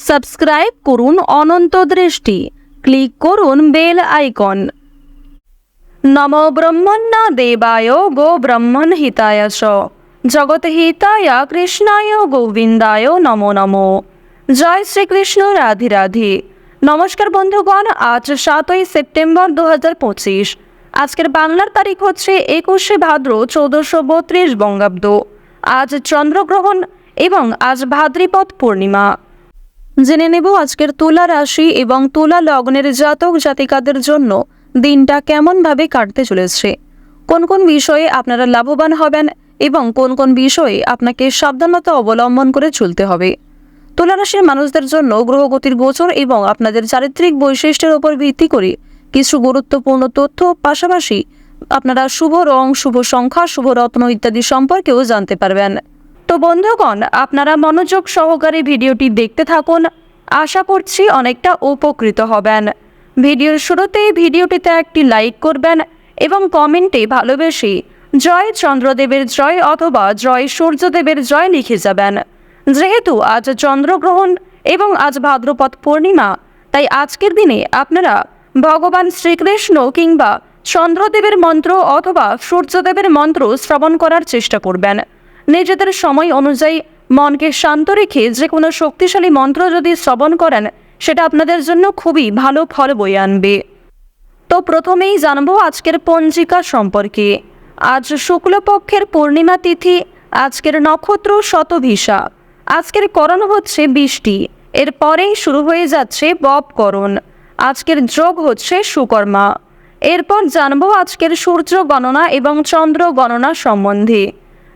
Subscribe করুন অনন্ত দৃষ্টি, click করুন বেল আইকন। নমো ব্রহ্মণ্য দেবায় গো ব্রহ্মণ হিতায় চ জগৎ হিতায় কৃষ্ণায় গোবিন্দায় নমো নমো। জয় শ্রীকৃষ্ণ, রাধে রাধে। নমস্কার বন্ধুগণ, আজ 7ই সেপ্টেম্বর 2025। আজকের বাংলার তারিখ হচ্ছে 21শে ভাদ্র 1432 বঙ্গাব্দ। আজ চন্দ্রগ্রহণ এবং আজ ভাদ্রপদ পূর্ণিমা। জেনে নেব আজকের তুলা রাশি এবং তুলা লগ্নের জাতক জাতিকাদের জন্য দিনটা কেমনভাবে কাটতে চলেছে, কোন কোন বিষয়ে আপনারা লাভবান হবেন এবং কোন কোন বিষয়ে আপনাকে সাবধানতা অবলম্বন করে চলতে হবে। তুলা রাশির মানুষদের জন্য গ্রহগতির গোচর এবং আপনাদের চারিত্রিক বৈশিষ্ট্যের উপর ভিত্তি করে কিছু গুরুত্বপূর্ণ তথ্য, পাশাপাশি আপনারা শুভ রং, শুভ সংখ্যা, শুভ রত্ন ইত্যাদি সম্পর্কেও জানতে পারবেন। তো বন্ধুগণ, আপনারা মনোযোগ সহকারে ভিডিওটি দেখতে থাকুন, আশা করছি অনেকটা উপকৃত হবেন। ভিডিওর শুরুতেই ভিডিওটিতে একটি লাইক করবেন এবং কমেন্টে ভালোবেসে জয় চন্দ্রদেবের জয় অথবা জয় সূর্যদেবের জয় লিখে যাবেন। যেহেতু আজ চন্দ্রগ্রহণ এবং আজ ভাদ্রপদ পূর্ণিমা, তাই আজকের দিনে আপনারা ভগবান শ্রীকৃষ্ণ কিংবা চন্দ্রদেবের মন্ত্র অথবা সূর্যদেবের মন্ত্র শ্রবণ করার চেষ্টা করবেন। নিজেদের সময় অনুযায়ী মনকে শান্ত রেখে যে কোনো শক্তিশালী মন্ত্র যদি শ্রবণ করেন, সেটা আপনাদের জন্য খুবই ভালো ফল বয়ে আনবে। তো প্রথমেই জানবো আজকের পঞ্জিকা সম্পর্কে। আজ শুক্লপক্ষের পূর্ণিমা তিথি, আজকের নক্ষত্র শতভিষা, আজকের করণ হচ্ছে বৃষ্টি, এরপরেই শুরু হয়ে যাচ্ছে ববকরণ, আজকের যোগ হচ্ছে সুকর্মা। এরপর জানবো আজকের সূর্য গণনা এবং চন্দ্র গণনা সম্বন্ধে।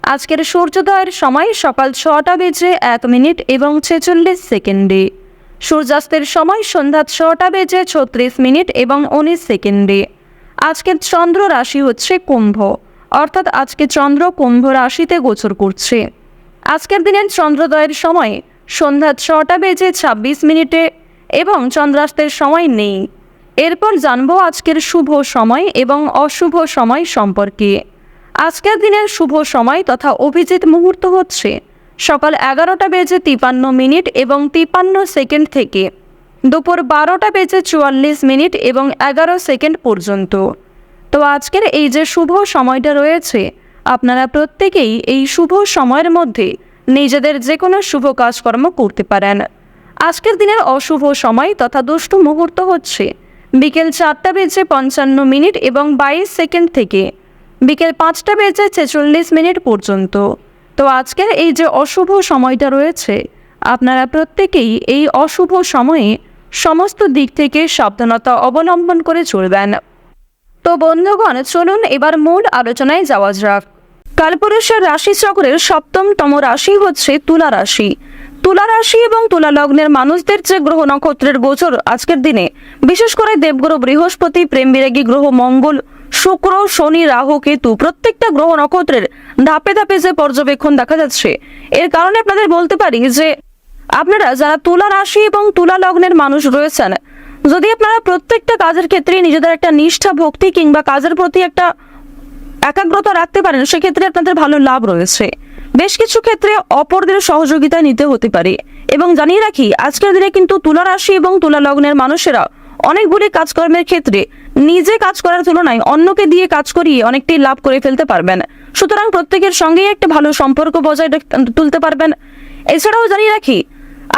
আজকের সূর্যোদয়ের সময় সকাল 6টা বেজে 1 মিনিট এবং 46 সেকেন্ডে, সূর্যাস্তের সময় সন্ধ্যা 6টা বেজে 36 মিনিট এবং 19 সেকেন্ডে। আজকের চন্দ্র রাশি হচ্ছে কুম্ভ, অর্থাৎ আজকে চন্দ্র কুম্ভ রাশিতে গোচর করছে। আজকের দিনের চন্দ্রোদয়ের সময় সন্ধ্যা 6টা বেজে 26 মিনিটে এবং চন্দ্রাস্তের সময় নেই। এরপর জানবো আজকের শুভ সময় এবং অশুভ সময় সম্পর্কে। আজকের দিনের শুভ সময় তথা অভিজিৎ মুহূর্ত হচ্ছে সকাল 11টা বেজে 53 মিনিট এবং 53 সেকেন্ড থেকে দুপুর 12টা বেজে 44 মিনিট এবং 11 সেকেন্ড পর্যন্ত। তো আজকের এই যে শুভ সময়টা রয়েছে, আপনারা প্রত্যেকেই এই শুভ সময়ের মধ্যে নিজেদের যে কোনো শুভ কাজকর্ম করতে পারেন। আজকের দিনের অশুভ সময় তথা দুষ্ট মুহূর্ত হচ্ছে বিকেল 4টা বেজে 55 মিনিট এবং 22 সেকেন্ড থেকে বিকেল 5টা বেজে 46 মিনিট পর্যন্ত। তো আজকের এই যে অশুভ সময়টা রয়েছে, আপনারা প্রত্যেকেই এই অশুভ সময়ে সমস্ত দিক থেকে সাবধানতা অবলম্বন করে চলবেন। তো বন্ধুগণ, চলুন এবার মূল আলোচনায় যাওয়া যাক। কালপুরুষের রাশিচক্রের 7তম রাশি হচ্ছে তুলা রাশি। তুলা রাশি এবং তুলা লগ্নের মানুষদের যে গ্রহ নক্ষত্রের গোচর আজকের দিনে, বিশেষ করে দেবগুরু বৃহস্পতি, প্রেম বিরাগী গ্রহ মঙ্গল, শুক্র, শনি, রাহু, কেতু, প্রত্যেকটা গ্রহ নক্ষত্রের ধাপে ধাপে যে পর্যবেক্ষণ দেখা যাচ্ছে, এর কারণে আপনাদের বলতে পারি যে আপনারা যারা তুলা রাশি এবং তুলা লগ্নের মানুষ রয়েছেন, যদি আপনারা প্রত্যেকটা কাজের ক্ষেত্রে নিজেদের একটা নিষ্ঠা, ভক্তি কিংবা কাজের প্রতি একটা একাগ্রতা রাখতে পারেন, সেক্ষেত্রে আপনাদের ভালো লাভ রয়েছে। বেশ কিছু ক্ষেত্রে অপরদের সহযোগিতা নিতে হতে পারে। এবং জানিয়ে রাখি, আজকের দিনে কিন্তু তুলা রাশি এবং তুলা লগ্নের মানুষেরা অনেকগুলি কাজকর্মের ক্ষেত্রে নিজে কাজ করার তুলনায় অন্যকে দিয়ে কাজ করিয়ে অনেকটাই লাভ করে ফেলতে পারবেন। সুতরাং প্রত্যেকের সঙ্গেই একটা ভালো সম্পর্ক বজায় তুলতে পারবেন। এছাড়াও জানিয়ে রাখি,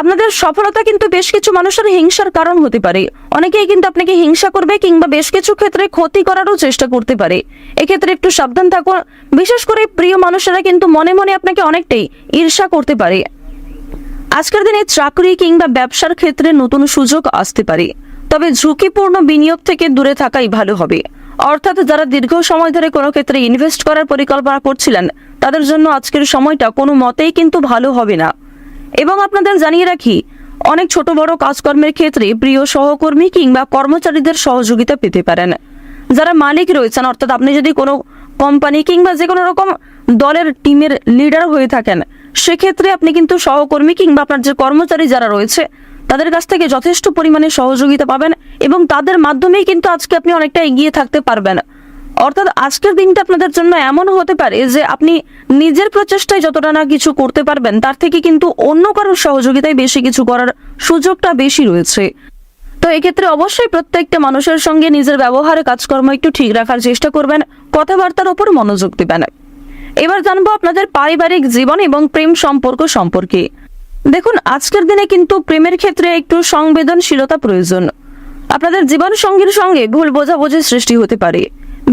আপনাদের সফলতা কিন্তু বেশ কিছু মানুষের হিংসার কারণ হতে পারে। অনেকেই কিন্তু আপনাকে হিংসা করবে কিংবা বেশ কিছু ক্ষেত্রে ক্ষতি করারও চেষ্টা করতে পারে। এক্ষেত্রে একটু সাবধান থাকুন। বিশেষ করে প্রিয় মানুষেরা কিন্তু মনে মনে আপনাকে অনেকটাই ঈর্ষা করতে পারে। আজকের দিনে চাকরি কিংবা ব্যবসার ক্ষেত্রে নতুন সুযোগ আসতে পারে, তবে ঝুঁকিপূর্ণ বিনিয়োগ থেকে দূরে থাকাই ভালো হবে। অর্থাৎ যারা দীর্ঘ সময় ধরে কোনো ক্ষেত্রে ইনভেস্ট করার পরিকল্পনা করছিলেন, তাদের জন্য আজকের সময়টা কোনো মতেই কিন্তু ভালো হবে না। এবং আপনাদের জানিয়ে রাখি, অনেক ছোট বড় কাজকর্মের ক্ষেত্রে প্রিয় সহকর্মী কিংবা কর্মচারীদের সহযোগিতা পেতে পারেন। যারা মালিক রয়েছেন, অর্থাৎ আপনি যদি কোনো কোম্পানি কিংবা যে কোনো রকম দলের টিমের লিডার হয়ে থাকেন, সেক্ষেত্রে আপনি কিন্তু সহকর্মী কিংবা আপনার যে কর্মচারী যারা রয়েছে, তাদের কাছ থেকে যথেষ্ট পরিমাণে সহযোগিতা পাবেন এবং তাদের মাধ্যমেই কিন্তু আজকে আপনি অনেকটা এগিয়ে থাকতে পারবেন। অর্থাৎ আজকের দিনটা আপনাদের জন্য এমন হতে পারে যে আপনি নিজের প্রচেষ্টায় যতটা না কিছু করতে পারবেন তার থেকে কিন্তু অন্য কারোর সহযোগিতায় বেশি কিছু করার সুযোগটা বেশি রয়েছে। তো এক্ষেত্রে অবশ্যই প্রত্যেকটা মানুষের সঙ্গে নিজের ব্যবহারে কাজকর্ম একটু ঠিক রাখার চেষ্টা করবেন, কথাবার্তার উপর মনোযোগ দিবেন। এবার জানবো আপনাদের পারিবারিক জীবন এবং প্রেম সম্পর্ক সম্পর্কে। দেখুন, আজকের দিনে কিন্তু প্রেমের ক্ষেত্রে একটু সংবেদনশীলতা প্রয়োজন। আপনাদের জীবন সঙ্গীর সঙ্গে ভুল বোঝাবুঝির সৃষ্টি হতে পারে।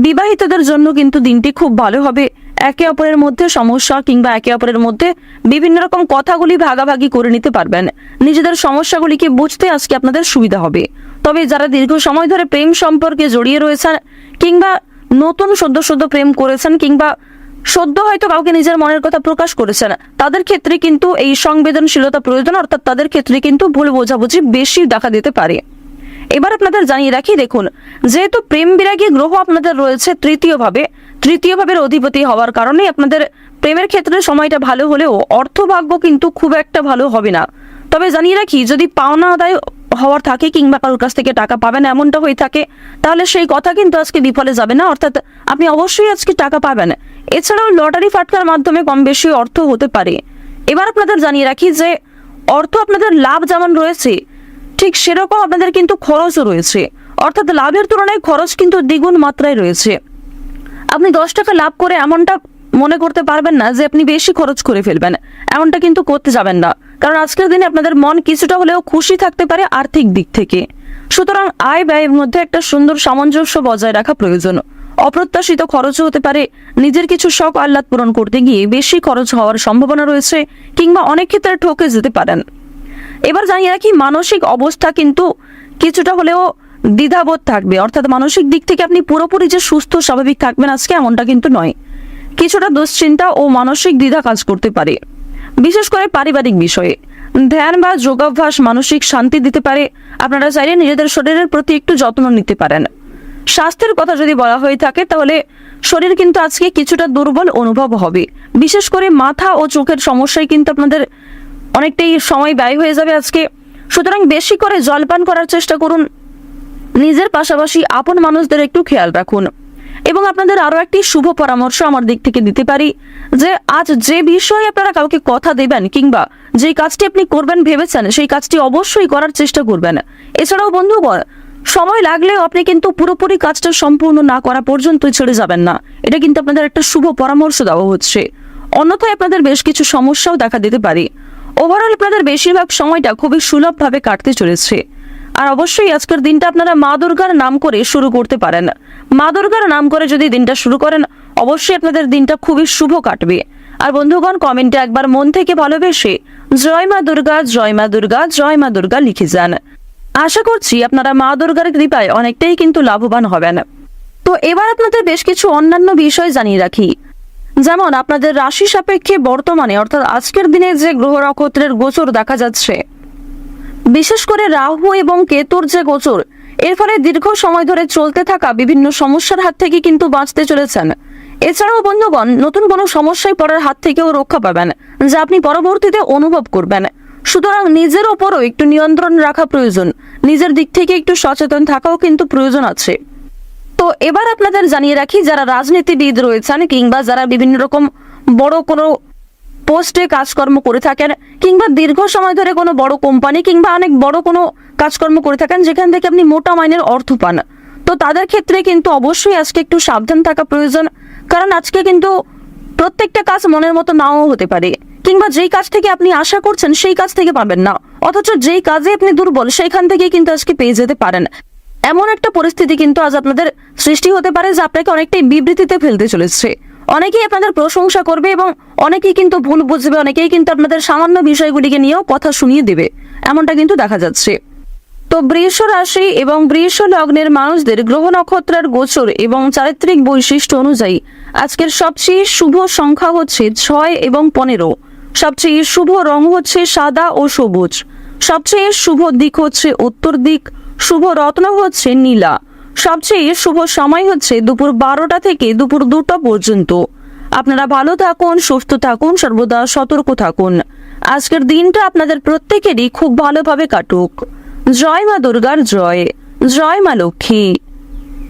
বিবাহিতদের জন্য কিন্তু দিনটি খুব ভালো হবে। একে অপরের মধ্যে সমস্যা কিংবা একে অপরের মধ্যে বিভিন্ন রকম কথাগুলি ভাগাভাগি করে নিতে পারবেন। নিজেদের সমস্যাগুলিকে বুঝতে আজকে আপনাদের সুবিধা হবে। তবে যারা দীর্ঘ সময় ধরে প্রেম সম্পর্কে জড়িয়ে রয়েছেন কিংবা নতুন সদ্য প্রেম করেছেন কিংবা সদ্য হয়তো কাউকে নিজের মনের কথা প্রকাশ করেছেন, তাদের ক্ষেত্রে কিন্তু এই সংবেদনশীলতা প্রয়োজন, অর্থাৎ তাদের ক্ষেত্রে কিন্তু ভুল বোঝাবুঝি বেশি দেখা দিতে পারে। এবার আপনাদের জানিয়ে রাখি, দেখুন, যেহেতু প্রেম বিরাগী গ্রহ আপনাদের রয়েছে তৃতীয় ভাবের অধিপতি হওয়ার কারণে আপনাদের প্রেমের ক্ষেত্রে সময়টা ভালো হলেও অর্থভাগ্য কিন্তু খুব একটা ভালো হবে না। তবে জানিয়ে রাখি, যদি পাওনা আদায় হওয়ার থাকে কিংবা কারোর কাছ থেকে টাকা পাবেন এমনটা হয়ে থাকে, তাহলে সেই কথা কিন্তু আজকে বিফলে যাবে না, অর্থাৎ আপনি অবশ্যই আজকে টাকা পাবেন। এছাড়াও লটারি ফাটকার মাধ্যমে কম বেশি অর্থ হতে পারে। এবার আপনাদের জানিয়ে রাখি যে অর্থ আপনাদের লাভ যেমন রয়েছে ঠিক সেরকম আপনাদের কিন্তু খরচও রয়েছে, অর্থাৎ লাভের তুলনায় খরচ কিন্তু দ্বিগুণ মাত্রায় রয়েছে। আপনি 10 টাকা লাভ করে এমনটা মনে করতে পারবেন না যে আপনি বেশি খরচ করে ফেলবেন, এমনটা কিন্তু করতে যাবেন না, কারণ আজকের দিনে আপনাদের মন কিছুটা হলেও খুশি থাকতে পারে আর্থিক দিক থেকে। সুতরাং আয় ব্যয়ের মধ্যে একটা সুন্দর সামঞ্জস্য বজায় রাখা প্রয়োজন। অপ্রত্যাশিত খরচও হতে পারে। নিজের কিছু শখ আহ্লাদ পূরণ করতে গিয়ে বেশি খরচ হওয়ার সম্ভাবনা রয়েছে কিংবা অনেক ক্ষেত্রে ঠকে যেতে পারেন। এবার জানিয়ে রাখি, মানসিক অবস্থা কিন্তু কিছুটা হলেও দ্বিধাবোধ থাকবে, অর্থাৎ মানসিক দিক থেকে আপনি পুরোপুরি যে সুস্থ স্বাভাবিক থাকবেন আজকে এমনটা কিন্তু নয়। কিছুটা দুশ্চিন্তা ও মানসিক দ্বিধা কাজ করতে পারে, বিশেষ করে পারিবারিক বিষয়ে। ধ্যান বা যোগাভ্যাস মানসিক শান্তি দিতে পারে। আপনারা চাইলে নিজেদের শরীরের প্রতি একটু যত্ন নিতে পারেন। স্বাস্থ্যের কথা যদি বলা হয়ে থাকে তাহলে শরীর কিন্তু আজকে কিছুটা দুর্বল অনুভব হবে, বিশেষ করে মাথা ও চোখের সমস্যায় কিন্তু আপনাদের অনেকটাই সময় ব্যয় হয়ে যাবে আজকে। সুতরাং বেশি করে জলপান করার চেষ্টা করুন। নিজের পাশাপাশি আপন মানুষদের একটু খেয়াল রাখুন। এবং আপনাদের আরো একটি শুভ পরামর্শ আমার দিক থেকে দিতে পারি যে আজ যে বিষয়ে আপনারা কাউকে কথা দেবেন কিংবা যে কাজটি আপনি করবেন ভেবেছেন সেই কাজটি অবশ্যই করার চেষ্টা করবেন। এছাড়াও বন্ধুগণ, সময় লাগলেও আপনি কিন্তু পুরোপুরি কাজটা সম্পূর্ণ না করা পর্যন্ত ছেড়ে যাবেন না, এটা কিন্তু আপনাদের একটা শুভ পরামর্শ দেওয়া হচ্ছে। অন্যথায় আপনাদের বেশ কিছু সমস্যাও দেখা দিতে পারে। ওভারঅল আপনাদের বেশিরভাগ সময়টা খুবই সুলভভাবে কাটতে চলেছে। আর অবশ্যই আজকের দিনটা আপনারা মা দুর্গার নাম করে শুরু করতে পারেন। মা দুর্গার নাম করে যদি দিনটা শুরু করেন অবশ্যই আপনাদের দিনটা খুবই শুভ কাটবে। আর বন্ধুগণ, কমেন্টে একবার মন থেকে ভালোবেসে জয় মা দুর্গা, জয় মা দুর্গা, জয় মা দুর্গা লিখে যান। আশা করছি আপনারা মা দুর্গার কৃপায় অনেকটাই কিন্তু লাভবান হবেন। তো এবার আপনাদের বেশ কিছু অন্যান্য বিষয় জানিয়ে রাখি, যেমন আপনাদের রাশি সাপেক্ষে বর্তমানে অর্থাৎ আজকের দিনে যে গ্রহ নক্ষত্রের গোচর দেখা যাচ্ছে, বিশেষ করে রাহু এবং কেতুর যে গোচর, এর ফলে দীর্ঘ সময় ধরে চলতে থাকা বিভিন্ন সমস্যার হাত থেকে কিন্তু বাঁচতে চলেছেন। এছাড়াও বন্ধুগণ, নতুন কোনো সমস্যায় পড়ার হাত থেকেও রক্ষা পাবেন, যা আপনি পরবর্তীতে অনুভব করবেন। সুতরাং নিজের ওপরও একটু নিয়ন্ত্রণ রাখা প্রয়োজন, নিজের দিক থেকে একটু সচেতন থাকাও কিন্তু প্রয়োজন আছে। তো এবার আপনাদের জানিয়ে রাখি, যারা রাজনীতিবিদ রয়েছেন কিংবা যারা বিভিন্ন রকম বড় কোনো পোস্টে কাজকর্ম করে থাকেন কিংবা দীর্ঘ সময় ধরে কোনো বড় কোম্পানি কিংবা অনেক বড় কোনো কাজকর্ম করে থাকেন যেখান থেকে আপনি মোটা মাইনের অর্থ পান, তো তাদের ক্ষেত্রে কিন্তু অবশ্যই আজকে একটু সাবধান থাকা প্রয়োজন। কারণ আজকে কিন্তু প্রত্যেকটা কাজ মনের মতো নাও হতে পারে, কিংবা যেই কাজ থেকে আপনি আশা করছেন সেই কাজ থেকে পাবেন না, অথচ যেই কাজে আপনি দুর্বল সেইখান থেকে কিন্তু আজকে পেয়ে যেতে পারেন। এমন একটা পরিস্থিতি কিন্তু আজ আপনাদের সৃষ্টি হতে পারে যে আপনাকে অনেকটাই বিবৃতিতে ফেলতে চলেছে। অনেকেই আপনাদের প্রশংসা করবে এবং অনেকেই কিন্তু ভুল বুঝবে, অনেকেই কিন্তু আপনাদের সামান্য বিষয়গুলিকে নিয়েও কথা শুনিয়ে দেবে, এমনটা কিন্তু দেখা যাচ্ছে। তো বৃষ রাশি এবং বৃষ লগ্নের মানুষদের গ্রহ নক্ষত্রের গোচর এবং চারিত্রিক বৈশিষ্ট্য অনুযায়ী আজকের সবচেয়ে শুভ সংখ্যা হচ্ছে 6 এবং 15। সবচেয়ে শুভ রং হচ্ছে সাদা ও সবুজ। সবচেয়ে শুভ দিক হচ্ছে উত্তর দিক। শুভ রত্ন হচ্ছে নীলা। সবচেয়ে শুভ সময় হচ্ছে দুপুর 12টা থেকে দুপুর 2টা পর্যন্ত। আপনারা ভালো থাকুন, সুস্থ থাকুন, সর্বদা সতর্ক থাকুন। আজকের দিনটা আপনাদের প্রত্যেকেরই খুব ভালোভাবে কাটুক। জয় মা দুর্গার জয়, জয় মা লক্ষ্মী।